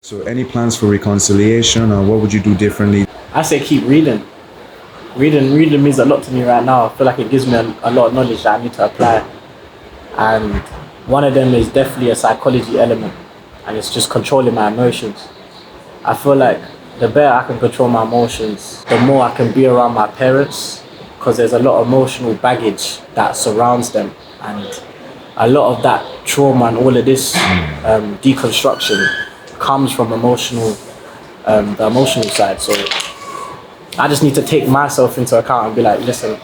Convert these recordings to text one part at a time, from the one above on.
So any plans for reconciliation, or what would you do differently? I say keep reading. Reading means a lot to me right now. I feel like it gives me a lot of knowledge that I need to apply. And one of them is definitely a psychology element, and it's just controlling my emotions. I feel like the better I can control my emotions, the more I can be around my parents, because there's a lot of emotional baggage that surrounds them, and a lot of that trauma and all of this deconstruction comes from the emotional side. So I just need to take myself into account and be like, listen,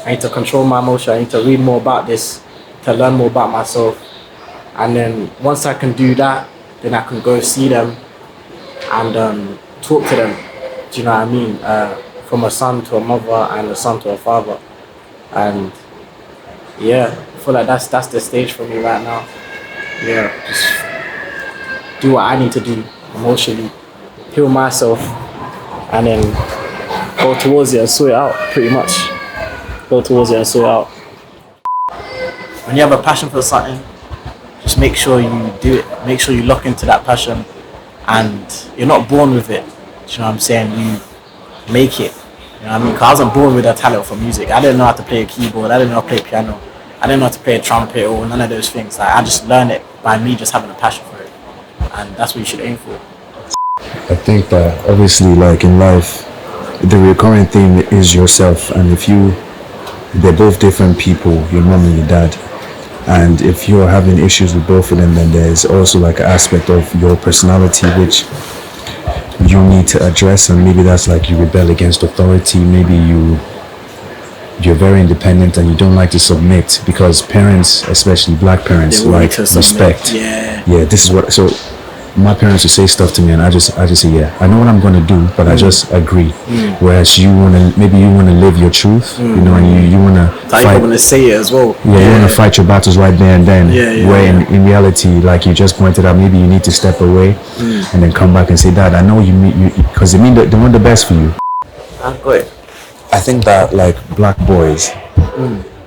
I need to control my emotion. I need to read more about this, to learn more about myself. And then once I can do that, then I can go see them and talk to them. Do you know what I mean? From a son to a mother and a son to a father. And yeah, I feel like that's the stage for me right now. Yeah, just do what I need to do emotionally, heal myself, and then go towards it and sort it out, pretty much. Go towards it and sort it out. When you have a passion for something, just make sure you do it. Make sure you lock into that passion, and you're not born with it. Do you know what I'm saying? You make it. You know what I mean? Because I wasn't born with a talent for music. I didn't know how to play a keyboard. I didn't know how to play piano. I didn't know how to play a trumpet or none of those things. Like, I just learned it by me just having a passion for it. And that's what you should aim for. I think that obviously, like in life, the recurring theme is yourself. And if they're both different people, your mom and your dad. And if you're having issues with both of them, then there's also like an aspect of your personality which you need to address. And maybe that's like you rebel against authority. Maybe you're very independent and you don't like to submit, because parents, especially black parents, like respect. Yeah, this is what. So my parents would say stuff to me, and I just say, yeah, I know what I'm gonna do, but I just agree. Whereas you wanna live your truth, you know, and you wanna fight. You wanna say it as well. Yeah, you wanna fight your battles right there and then. Where in reality, like you just pointed out, maybe you need to step away and then come back and say, Dad, I know you because they want the best for you. I'm good. I think that like black boys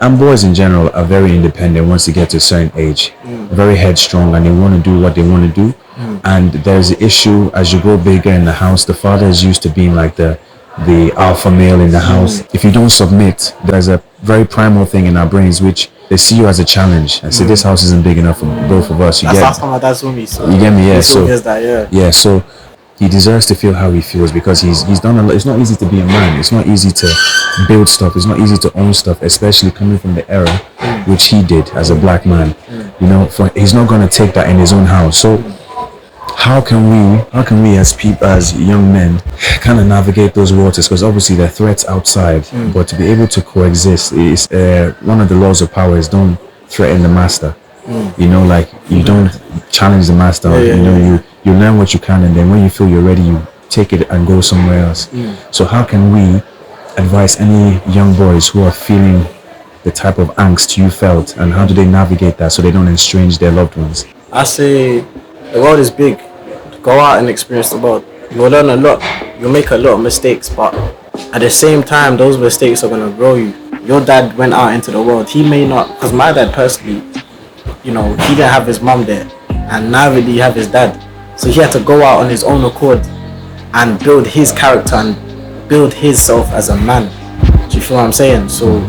and boys in general are very independent once they get to a certain age, very headstrong, and they want to do what they want to do. And there's an issue as you grow bigger in the house. The father is used to being like the alpha male in the house. If you don't submit, there's a very primal thing in our brains which they see you as a challenge and say, this house isn't big enough for both of us. That's how my dad saw me. So you get me? Yeah. So so he deserves to feel how he feels, because he's done a lot. It's not easy to be a man. It's not easy to build stuff. It's not easy to own stuff, especially coming from the era which he did as a black man. You know, he's not going to take that in his own house. So how can we as people, as young men, kind of navigate those waters? Because obviously there are threats outside, but to be able to coexist is one of the laws of power is don't threaten the master. You know, like you don't challenge the master. You learn what you can, and then when you feel you're ready, you take it and go somewhere else. So how can we advise any young boys who are feeling the type of angst you felt, and how do they navigate that so they don't estrange their loved ones? I say the world is big. Go out and experience the world. You'll learn a lot. You'll make a lot of mistakes, but at the same time, those mistakes are going to grow you. Your dad went out into the world. He may not, because my dad personally, you know, he didn't have his mom there, and neither did he have his dad. So he had to go out on his own accord and build his character and build himself as a man. Do you feel what I'm saying? So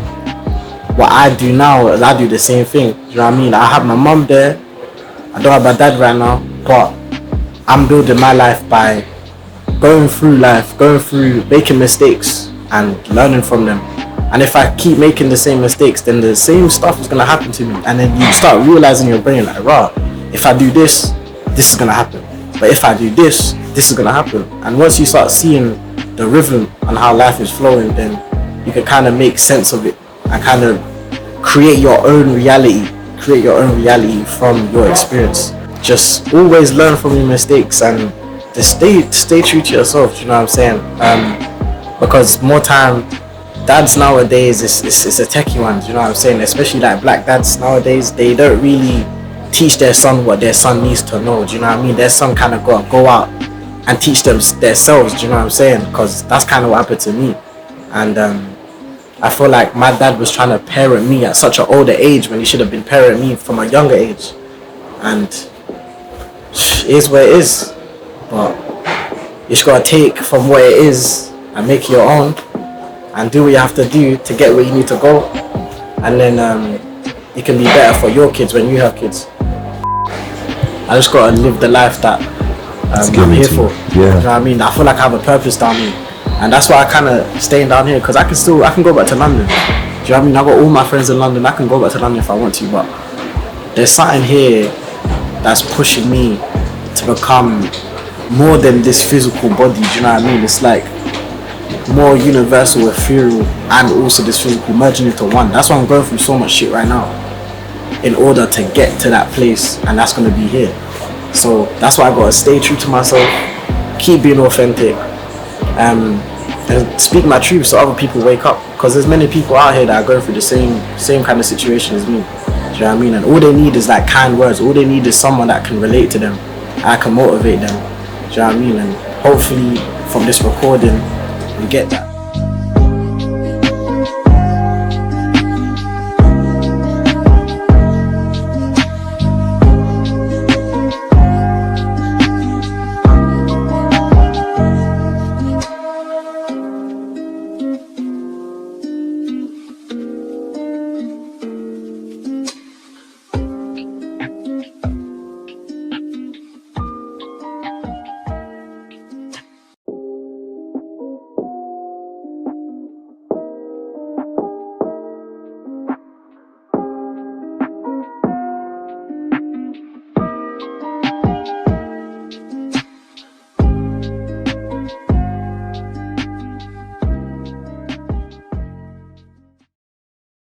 what I do now is I do the same thing. Do you know what I mean? I have my mom there. I don't have my dad right now, but I'm building my life by going through life, making mistakes and learning from them. And if I keep making the same mistakes, then the same stuff is going to happen to me. And then you start realizing in your brain, like, rah, if I do this, this is going to happen. But if I do this, this is going to happen. And once you start seeing the rhythm and how life is flowing, then you can kind of make sense of it and kind of create your own reality from your experience. Just always learn from your mistakes and just stay true to yourself. You know what I'm saying? Because more time, dads nowadays it's a techie one. You know what I'm saying? Especially like black dads nowadays, they don't really teach their son what their son needs to know. Do you know what I mean? Their son kind of go out and teach them themselves. Do you know what I'm saying? Because that's kind of what happened to me. And I feel like my dad was trying to parent me at such an older age when he should have been parenting me from a younger age. And it is what it is. but you just gotta take from what it is and make it your own, and do what you have to do to get where you need to go, and then it can be better for your kids when you have kids. I just gotta live the life that I'm here for. Yeah. You know what I mean? I feel like I have a purpose down here, and that's why I kind of staying down here, because I can go back to London. Do you know what I mean? I got all my friends in London. I can go back to London if I want to, but there's something here that's pushing me to become more than this physical body. Do you know what I mean? It's like more universal, ethereal, and also this physical merging into one. That's why I'm going through so much shit right now, in order to get to that place, and that's gonna be here. So that's why I gotta stay true to myself, keep being authentic, and speak my truth so other people wake up. Because there's many people out here that are going through the same kind of situation as me. Do you know what I mean? And all they need is like kind words. All they need is someone that can relate to them, and can motivate them. Do you know what I mean? And hopefully from this recording, we get that.